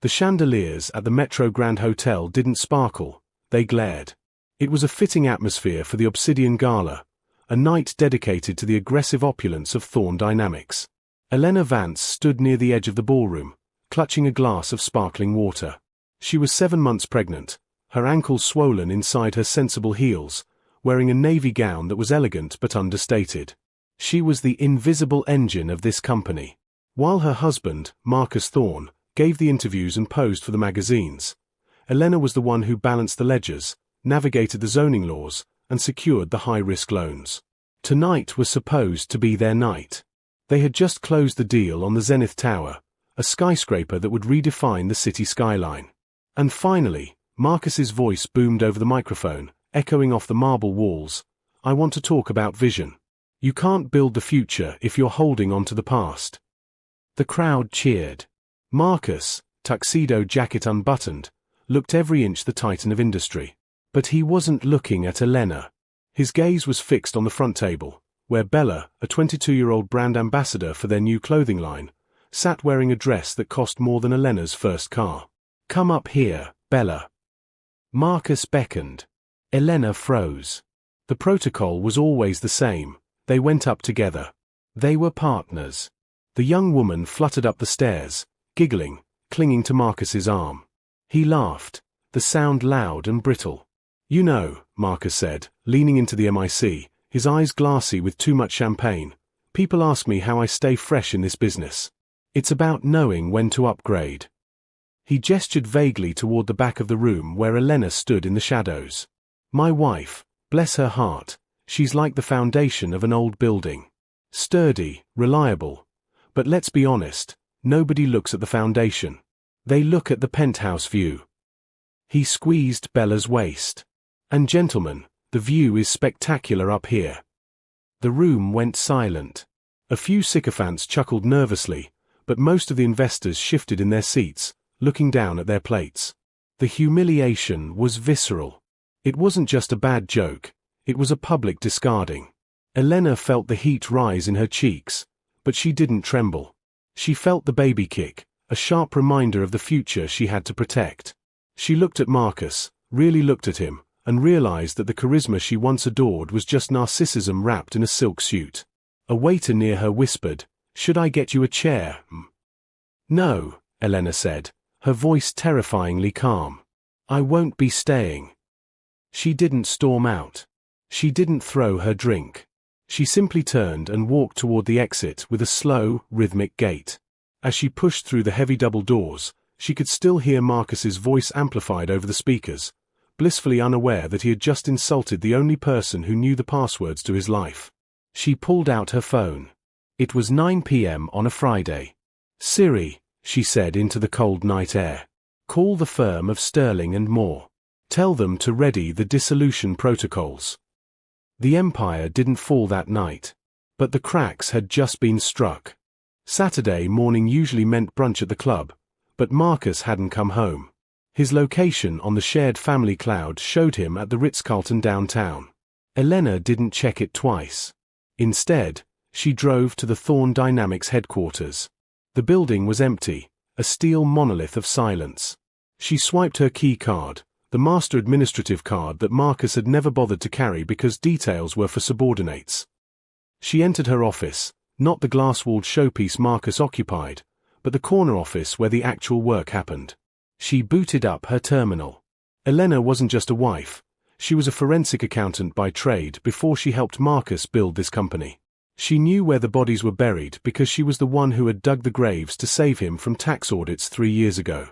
The chandeliers at the Metro Grand Hotel didn't sparkle, they glared. It was a fitting atmosphere for the Obsidian Gala, a night dedicated to the aggressive opulence of Thorne Dynamics. Elena Vance stood near the edge of the ballroom, clutching a glass of sparkling water. She was 7 months pregnant, her ankles swollen inside her sensible heels, wearing a navy gown that was elegant but understated. She was the invisible engine of this company. While her husband, Marcus Thorne, gave the interviews and posed for the magazines, Elena was the one who balanced the ledgers, navigated the zoning laws, and secured the high-risk loans. Tonight was supposed to be their night. They had just closed the deal on the Zenith Tower, a skyscraper that would redefine the city skyline. And finally, Marcus's voice boomed over the microphone, echoing off the marble walls. "I want to talk about vision. You can't build the future if you're holding on to the past." The crowd cheered. Marcus, tuxedo jacket unbuttoned, looked every inch the titan of industry. But he wasn't looking at Elena. His gaze was fixed on the front table, where Bella, a 22-year-old brand ambassador for their new clothing line, sat wearing a dress that cost more than Elena's first car. "Come up here, Bella." Marcus beckoned. Elena froze. The protocol was always the same. They went up together. They were partners. The young woman fluttered up the stairs, giggling, clinging to Marcus's arm. He laughed, the sound loud and brittle. "You know," Marcus said, leaning into the mic, his eyes glassy with too much champagne, "people ask me how I stay fresh in this business. It's about knowing when to upgrade." He gestured vaguely toward the back of the room where Elena stood in the shadows. "My wife, bless her heart, she's like the foundation of an old building. Sturdy, reliable. But let's be honest, nobody looks at the foundation. They look at the penthouse view." He squeezed Bella's waist. "And gentlemen, the view is spectacular up here." The room went silent. A few sycophants chuckled nervously, but most of the investors shifted in their seats, looking down at their plates. The humiliation was visceral. It wasn't just a bad joke, it was a public discarding. Elena felt the heat rise in her cheeks, but she didn't tremble. She felt the baby kick, a sharp reminder of the future she had to protect. She looked at Marcus, really looked at him, and realized that the charisma she once adored was just narcissism wrapped in a silk suit. A waiter near her whispered, "Should I get you a chair?" "No," Elena said, her voice terrifyingly calm. "I won't be staying." She didn't storm out. She didn't throw her drink. She simply turned and walked toward the exit with a slow, rhythmic gait. As she pushed through the heavy double doors, she could still hear Marcus's voice amplified over the speakers, blissfully unaware that he had just insulted the only person who knew the passwords to his life. She pulled out her phone. It was 9 p.m. on a Friday. "Siri," she said into the cold night air. "Call the firm of Sterling and Moore. Tell them to ready the dissolution protocols." The empire didn't fall that night. But the cracks had just been struck. Saturday morning usually meant brunch at the club, but Marcus hadn't come home. His location on the shared family cloud showed him at the Ritz-Carlton downtown. Elena didn't check it twice. Instead, she drove to the Thorne Dynamics headquarters. The building was empty, a steel monolith of silence. She swiped her key card, the master administrative card that Marcus had never bothered to carry because details were for subordinates. She entered her office, not the glass-walled showpiece Marcus occupied, but the corner office where the actual work happened. She booted up her terminal. Elena wasn't just a wife, she was a forensic accountant by trade before she helped Marcus build this company. She knew where the bodies were buried because she was the one who had dug the graves to save him from tax audits 3 years ago.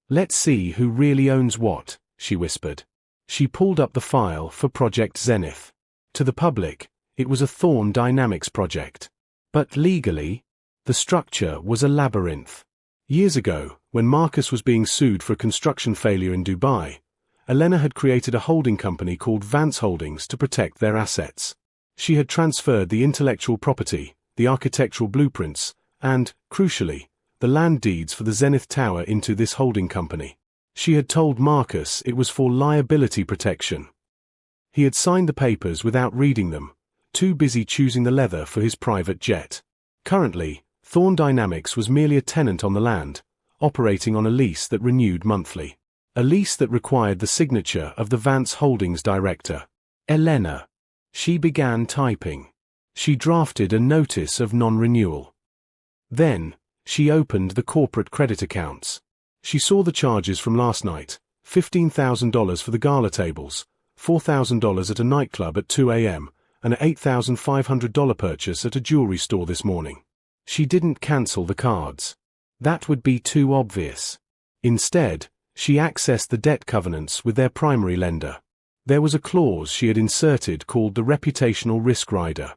"Let's see who really owns what," she whispered. She pulled up the file for Project Zenith. To the public, it was a Thorne Dynamics project. But legally, the structure was a labyrinth. Years ago, when Marcus was being sued for a construction failure in Dubai, Elena had created a holding company called Vance Holdings to protect their assets. She had transferred the intellectual property, the architectural blueprints, and, crucially, the land deeds for the Zenith Tower into this holding company. She had told Marcus it was for liability protection. He had signed the papers without reading them, too busy choosing the leather for his private jet. Currently, Thorne Dynamics was merely a tenant on the land, operating on a lease that renewed monthly. A lease that required the signature of the Vance Holdings director, Elena. She began typing. She drafted a notice of non-renewal. Then, she opened the corporate credit accounts. She saw the charges from last night: $15,000 for the gala tables, $4,000 at a nightclub at 2 a.m., and an $8,500 purchase at a jewelry store this morning. She didn't cancel the cards. That would be too obvious. Instead, she accessed the debt covenants with their primary lender. There was a clause she had inserted called the reputational risk rider.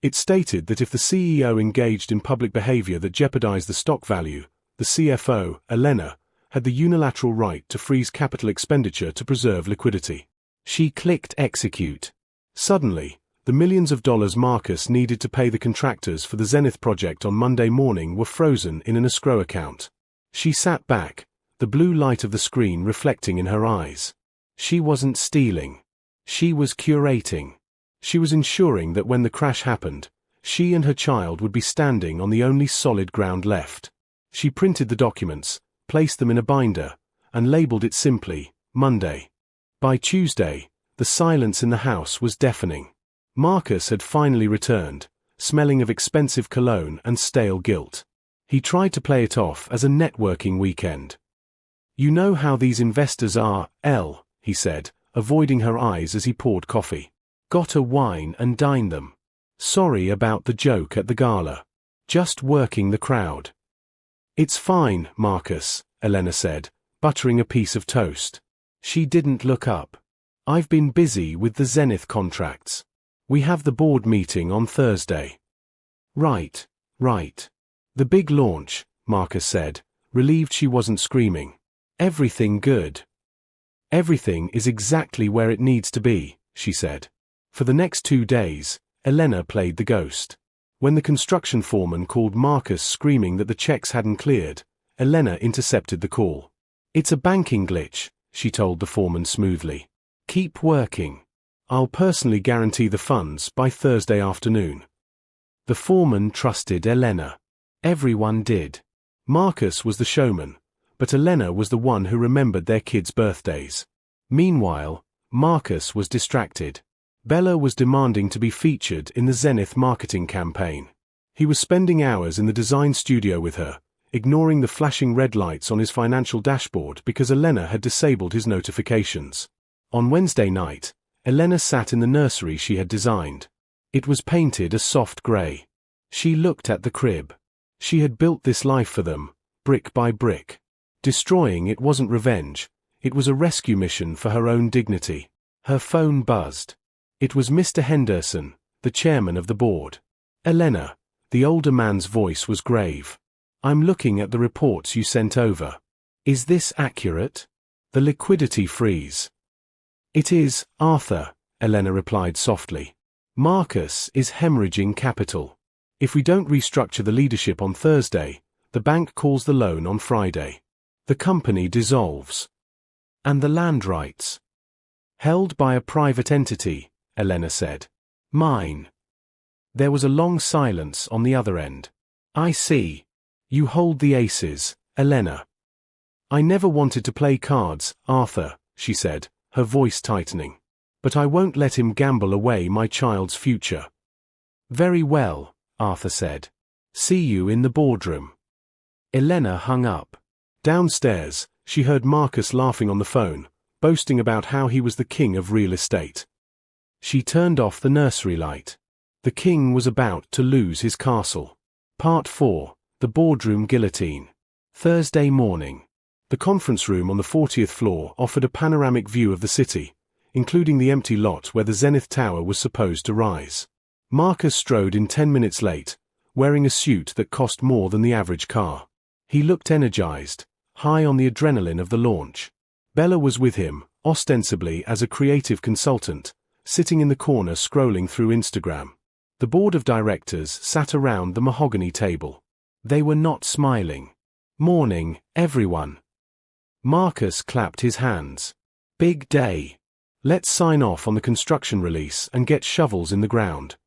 It stated that if the CEO engaged in public behavior that jeopardized the stock value, the CFO, Elena, had the unilateral right to freeze capital expenditure to preserve liquidity. She clicked execute. Suddenly, the millions of dollars Marcus needed to pay the contractors for the Zenith project on Monday morning were frozen in an escrow account. She sat back, the blue light of the screen reflecting in her eyes. She wasn't stealing. She was curating. She was ensuring that when the crash happened, she and her child would be standing on the only solid ground left. She printed the documents, placed them in a binder, and labeled it simply, Monday. By Tuesday, the silence in the house was deafening. Marcus had finally returned, smelling of expensive cologne and stale guilt. He tried to play it off as a networking weekend. "You know how these investors are, Elle," he said, avoiding her eyes as he poured coffee. "Got a wine and dine them. Sorry about the joke at the gala. Just working the crowd." "It's fine, Marcus," Elena said, buttering a piece of toast. She didn't look up. "I've been busy with the Zenith contracts. We have the board meeting on Thursday." Right. The big launch," Marcus said, relieved she wasn't screaming. "Everything good?" "Everything is exactly where it needs to be," she said. For the next 2 days, Elena played the ghost. When the construction foreman called Marcus screaming that the checks hadn't cleared, Elena intercepted the call. "It's a banking glitch," she told the foreman smoothly. "Keep working. I'll personally guarantee the funds by Thursday afternoon." The foreman trusted Elena. Everyone did. Marcus was the showman, but Elena was the one who remembered their kids' birthdays. Meanwhile, Marcus was distracted. Bella was demanding to be featured in the Zenith marketing campaign. He was spending hours in the design studio with her, ignoring the flashing red lights on his financial dashboard because Elena had disabled his notifications. On Wednesday night, Elena sat in the nursery she had designed. It was painted a soft grey. She looked at the crib. She had built this life for them, brick by brick. Destroying it wasn't revenge, it was a rescue mission for her own dignity. Her phone buzzed. It was Mr. Henderson, the chairman of the board. "Elena," the older man's voice was grave. "I'm looking at the reports you sent over. Is this accurate? The liquidity freeze." "It is, Arthur," Elena replied softly. "Marcus is hemorrhaging capital. If we don't restructure the leadership on Thursday, the bank calls the loan on Friday. The company dissolves. And the land rights?" "Held by a private entity," Elena said. "Mine." There was a long silence on the other end. "I see. You hold the aces, Elena." "I never wanted to play cards, Arthur," she said, her voice tightening. "But I won't let him gamble away my child's future." "Very well," Arthur said. "See you in the boardroom." Elena hung up. Downstairs, she heard Marcus laughing on the phone, boasting about how he was the king of real estate. She turned off the nursery light. The king was about to lose his castle. Part 4, The Boardroom Guillotine. Thursday morning. The conference room on the 40th floor offered a panoramic view of the city, including the empty lot where the Zenith Tower was supposed to rise. Marcus strode in 10 minutes late, wearing a suit that cost more than the average car. He looked energized, high on the adrenaline of the launch. Bella was with him, ostensibly as a creative consultant, sitting in the corner scrolling through Instagram. The board of directors sat around the mahogany table. They were not smiling. "Morning, everyone." Marcus clapped his hands. "Big day. Let's sign off on the construction release and get shovels in the ground."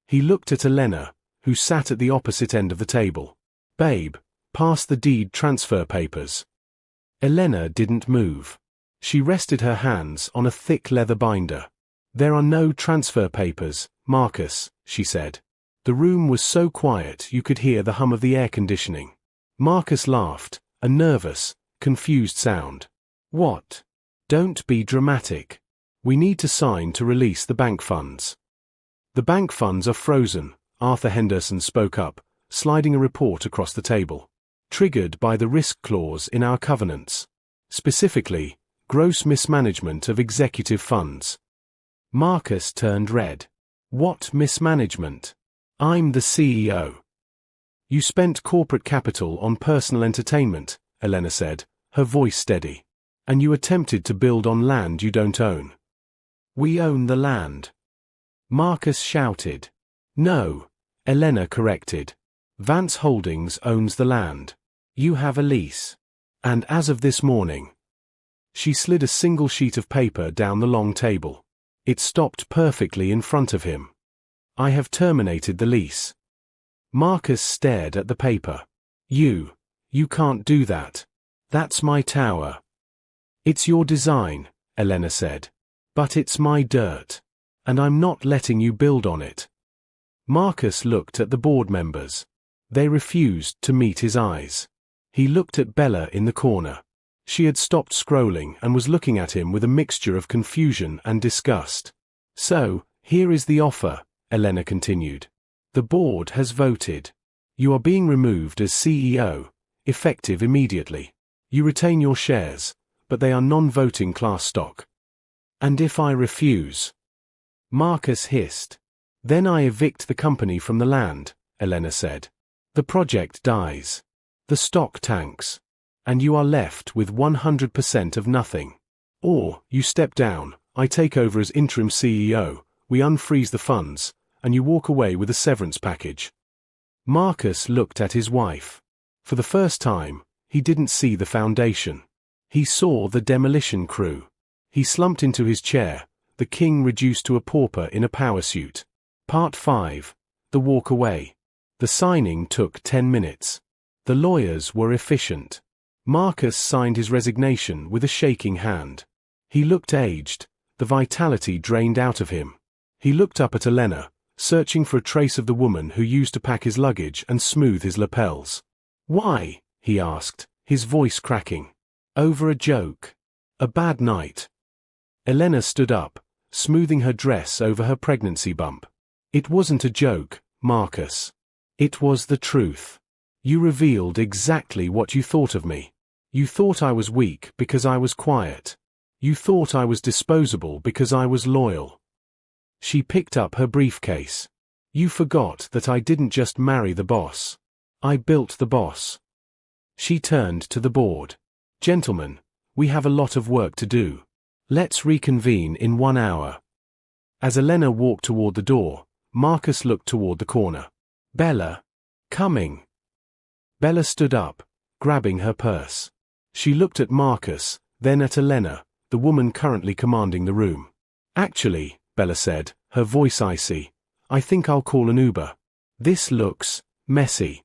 He looked at Elena, who sat at the opposite end of the table. "Babe, Pass the deed transfer papers. Elena didn't move. She rested her hands on a thick leather binder. There are no transfer papers, Marcus, she said. The room was so quiet you could hear the hum of the air conditioning. Marcus laughed, a nervous, confused sound. What? Don't be dramatic. We need to sign to release the bank funds. The bank funds are frozen, Arthur Henderson spoke up, sliding a report across the table. Triggered by the risk clause in our covenants. Specifically, gross mismanagement of executive funds. Marcus turned red. What mismanagement? I'm the CEO. You spent corporate capital on personal entertainment, Elena said, her voice steady. And you attempted to build on land you don't own. We own the land. Marcus shouted. No, Elena corrected. Vance Holdings owns the land. You have a lease. And as of this morning. She slid a single sheet of paper down the long table. It stopped perfectly in front of him. I have terminated the lease. Marcus stared at the paper. You can't do that. That's my tower. It's your design, Elena said. But it's my dirt. And I'm not letting you build on it. Marcus looked at the board members. They refused to meet his eyes. He looked at Bella in the corner. She had stopped scrolling and was looking at him with a mixture of confusion and disgust. So, here is the offer, Elena continued. The board has voted. You are being removed as CEO, effective immediately. You retain your shares, but they are non-voting class stock. And if I refuse? Marcus hissed. Then I evict the company from the land, Elena said. The project dies. The stock tanks. And you are left with 100% of nothing. Or, you step down, I take over as interim CEO, we unfreeze the funds, and you walk away with a severance package. Marcus looked at his wife. For the first time, he didn't see the foundation. He saw the demolition crew. He slumped into his chair, the king reduced to a pauper in a power suit. Part 5. The walk away. The signing took 10 minutes. The lawyers were efficient. Marcus signed his resignation with a shaking hand. He looked aged, the vitality drained out of him. He looked up at Elena, searching for a trace of the woman who used to pack his luggage and smooth his lapels. Why? He asked, his voice cracking. Over a joke. A bad night. Elena stood up, smoothing her dress over her pregnancy bump. It wasn't a joke, Marcus. It was the truth. You revealed exactly what you thought of me. You thought I was weak because I was quiet. You thought I was disposable because I was loyal. She picked up her briefcase. You forgot that I didn't just marry the boss. I built the boss. She turned to the board. Gentlemen, we have a lot of work to do. Let's reconvene in 1 hour. As Elena walked toward the door, Marcus looked toward the corner. Bella. Coming. Bella stood up, grabbing her purse. She looked at Marcus, then at Elena, the woman currently commanding the room. Actually, Bella said, her voice icy, I think I'll call an Uber. This looks messy.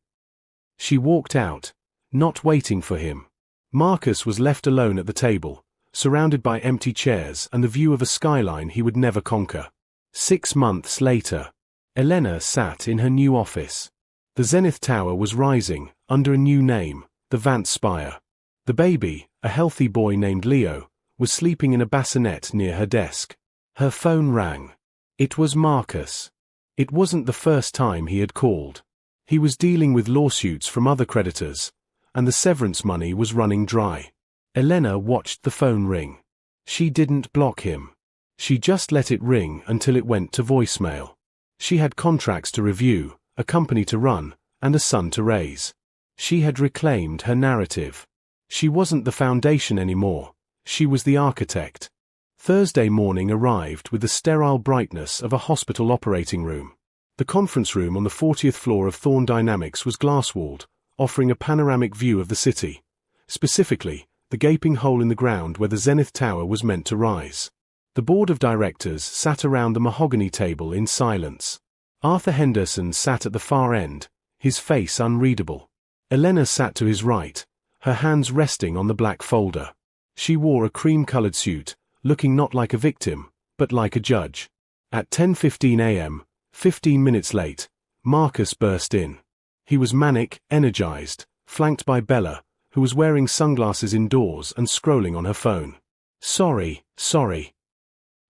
She walked out, not waiting for him. Marcus was left alone at the table, surrounded by empty chairs and the view of a skyline he would never conquer. 6 months later, Elena sat in her new office. The Zenith Tower was rising, under a new name, the Vance Spire. The baby, a healthy boy named Leo, was sleeping in a bassinet near her desk. Her phone rang. It was Marcus. It wasn't the first time he had called. He was dealing with lawsuits from other creditors, and the severance money was running dry. Elena watched the phone ring. She didn't block him. She just let it ring until it went to voicemail. She had contracts to review, a company to run, and a son to raise. She had reclaimed her narrative. She wasn't the foundation anymore. She was the architect. Thursday morning arrived with the sterile brightness of a hospital operating room. The conference room on the 40th floor of Thorn Dynamics was glass-walled, offering a panoramic view of the city. Specifically, the gaping hole in the ground where the Zenith Tower was meant to rise. The board of directors sat around the mahogany table in silence. Arthur Henderson sat at the far end, his face unreadable. Elena sat to his right, her hands resting on the black folder. She wore a cream-colored suit, looking not like a victim, but like a judge. At 10:15 a.m., 15 minutes late, Marcus burst in. He was manic, energized, flanked by Bella, who was wearing sunglasses indoors and scrolling on her phone. Sorry.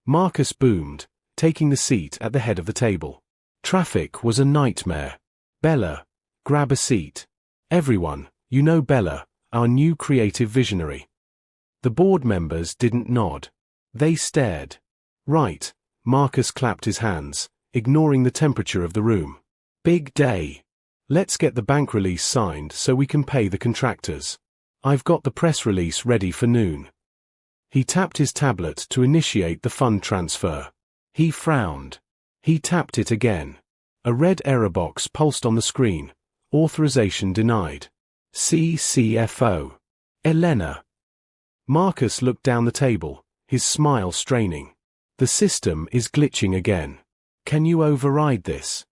Marcus boomed, taking the seat at the head of the table. Traffic was a nightmare. Bella, grab a seat. Everyone, you know Bella, our new creative visionary. The board members didn't nod. They stared. Right, Marcus clapped his hands, ignoring the temperature of the room. Big day. Let's get the bank release signed so we can pay the contractors. I've got the press release ready for noon. He tapped his tablet to initiate the fund transfer. He frowned. He tapped it again. A red error box pulsed on the screen. Authorization denied. CFO. Elena. Marcus looked down the table, his smile straining. The system is glitching again. Can you override this?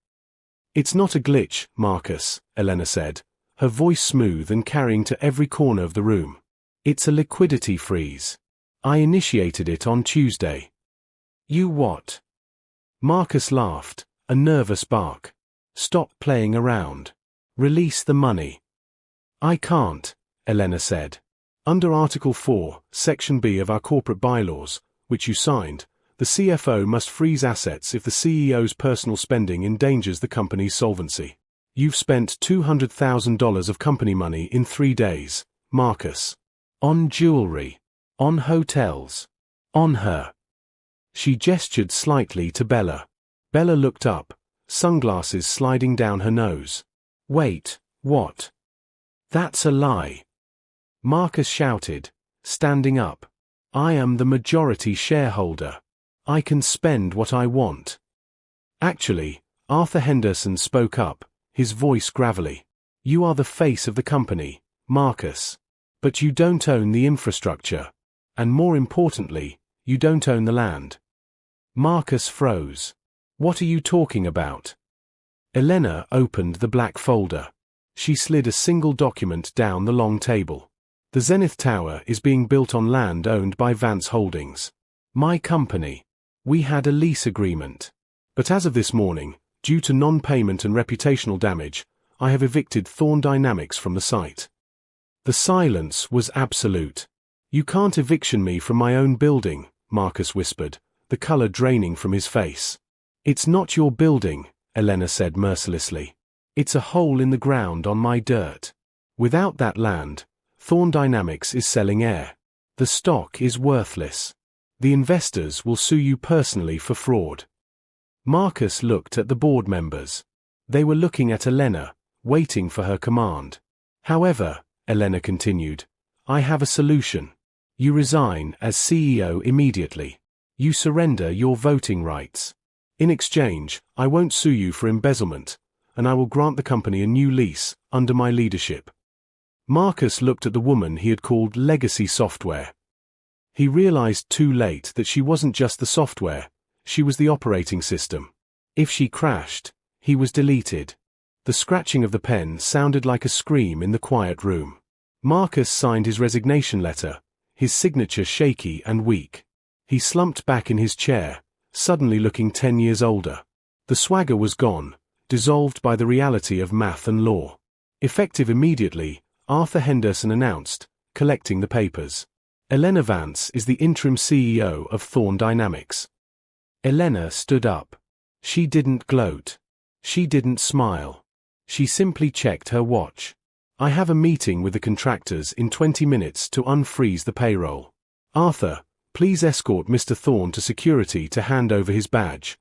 It's not a glitch, Marcus, Elena said, her voice smooth and carrying to every corner of the room. It's a liquidity freeze. I initiated it on Tuesday. You what? Marcus laughed, a nervous bark. Stop playing around. Release the money. I can't, Elena said. Under Article 4, Section B of our corporate bylaws, which you signed, the CFO must freeze assets if the CEO's personal spending endangers the company's solvency. You've spent $200,000 of company money in 3 days, Marcus. On jewelry. On hotels. On her. She gestured slightly to Bella. Bella looked up, sunglasses sliding down her nose. Wait, what? That's a lie. Marcus shouted, standing up. I am the majority shareholder. I can spend what I want. Actually, Arthur Henderson spoke up, his voice gravelly. You are the face of the company, Marcus. But you don't own the infrastructure. And more importantly, you don't own the land. Marcus froze. What are you talking about? Elena opened the black folder. She slid a single document down the long table. The Zenith Tower is being built on land owned by Vance Holdings. My company. We had a lease agreement. But as of this morning, due to non-payment and reputational damage, I have evicted Thorn Dynamics from the site. The silence was absolute. You can't eviction me from my own building, Marcus whispered, the color draining from his face. It's not your building, Elena said mercilessly. It's a hole in the ground on my dirt. Without that land, Thorn Dynamics is selling air. The stock is worthless. The investors will sue you personally for fraud. Marcus looked at the board members. They were looking at Elena, waiting for her command. However, Elena continued, I have a solution. You resign as CEO immediately. You surrender your voting rights. In exchange, I won't sue you for embezzlement, and I will grant the company a new lease, under my leadership. Marcus looked at the woman he had called Legacy Software. He realized too late that she wasn't just the software, she was the operating system. If she crashed, he was deleted. The scratching of the pen sounded like a scream in the quiet room. Marcus signed his resignation letter, his signature shaky and weak. He slumped back in his chair, suddenly looking 10 years older. The swagger was gone, dissolved by the reality of math and law. Effective immediately, Arthur Henderson announced, collecting the papers. Elena Vance is the interim CEO of Thorn Dynamics. Elena stood up. She didn't gloat. She didn't smile. She simply checked her watch. I have a meeting with the contractors in 20 minutes to unfreeze the payroll. Arthur, please escort Mr. Thorn to security to hand over his badge.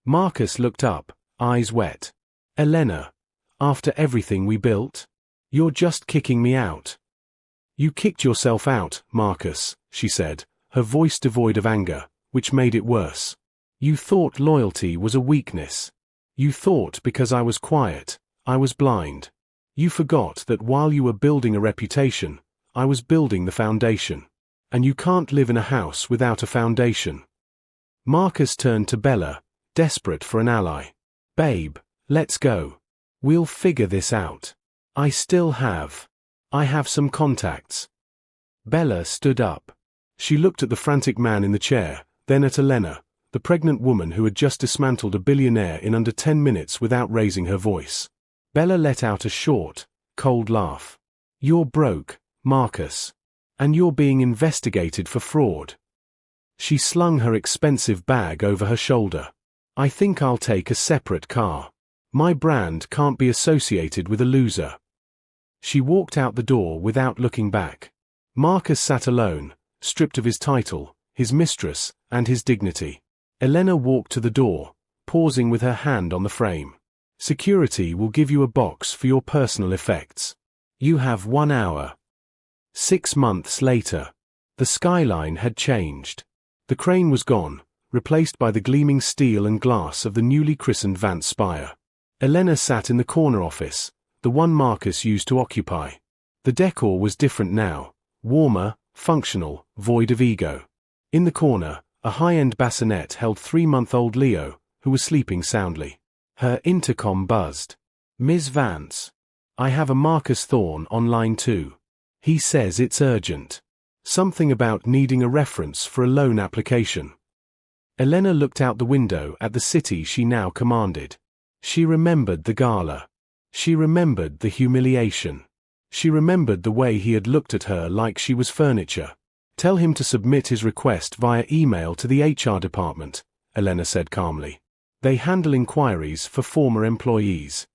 Marcus looked up, eyes wet. Elena, after everything we built? You're just kicking me out. You kicked yourself out, Marcus, she said, her voice devoid of anger, which made it worse. You thought loyalty was a weakness. You thought because I was quiet, I was blind. You forgot that while you were building a reputation, I was building the foundation. And you can't live in a house without a foundation. Marcus turned to Bella, desperate for an ally. Babe, let's go. We'll figure this out. I still have. I have some contacts. Bella stood up. She looked at the frantic man in the chair, then at Elena, the pregnant woman who had just dismantled a billionaire in under 10 minutes without raising her voice. Bella let out a short, cold laugh. You're broke, Marcus. And you're being investigated for fraud. She slung her expensive bag over her shoulder. I think I'll take a separate car. My brand can't be associated with a loser. She walked out the door without looking back. Marcus sat alone, stripped of his title, his mistress, and his dignity. Elena walked to the door, pausing with her hand on the frame. Security will give you a box for your personal effects. You have 1 hour. 6 months later. The skyline had changed. The crane was gone, replaced by the gleaming steel and glass of the newly christened Vance Spire. Elena sat in the corner office, the one Marcus used to occupy. The decor was different now, warmer, functional, void of ego. In the corner, a high-end bassinet held 3-month-old Leo, who was sleeping soundly. Her intercom buzzed. Ms. Vance. I have a Marcus Thorne on line 2. He says it's urgent. Something about needing a reference for a loan application. Elena looked out the window at the city she now commanded. She remembered the gala. She remembered the humiliation. She remembered the way he had looked at her like she was furniture. Tell him to submit his request via email to the HR department, Elena said calmly. They handle inquiries for former employees.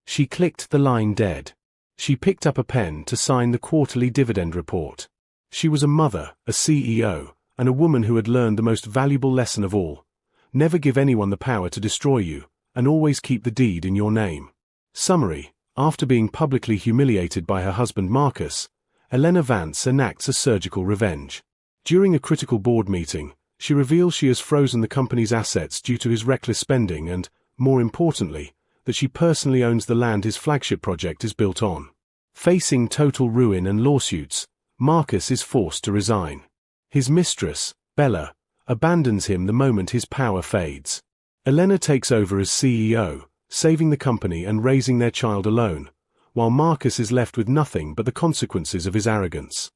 She clicked the line dead. She picked up a pen to sign the quarterly dividend report. She was a mother, a CEO, and a woman who had learned the most valuable lesson of all. Never give anyone the power to destroy you, and always keep the deed in your name. Summary: after being publicly humiliated by her husband Marcus, Elena Vance enacts a surgical revenge. During a critical board meeting, she reveals she has frozen the company's assets due to his reckless spending and, more importantly, that she personally owns the land his flagship project is built on. Facing total ruin and lawsuits, Marcus is forced to resign. His mistress, Bella, abandons him the moment his power fades. Elena takes over as CEO, saving the company and raising their child alone, while Marcus is left with nothing but the consequences of his arrogance.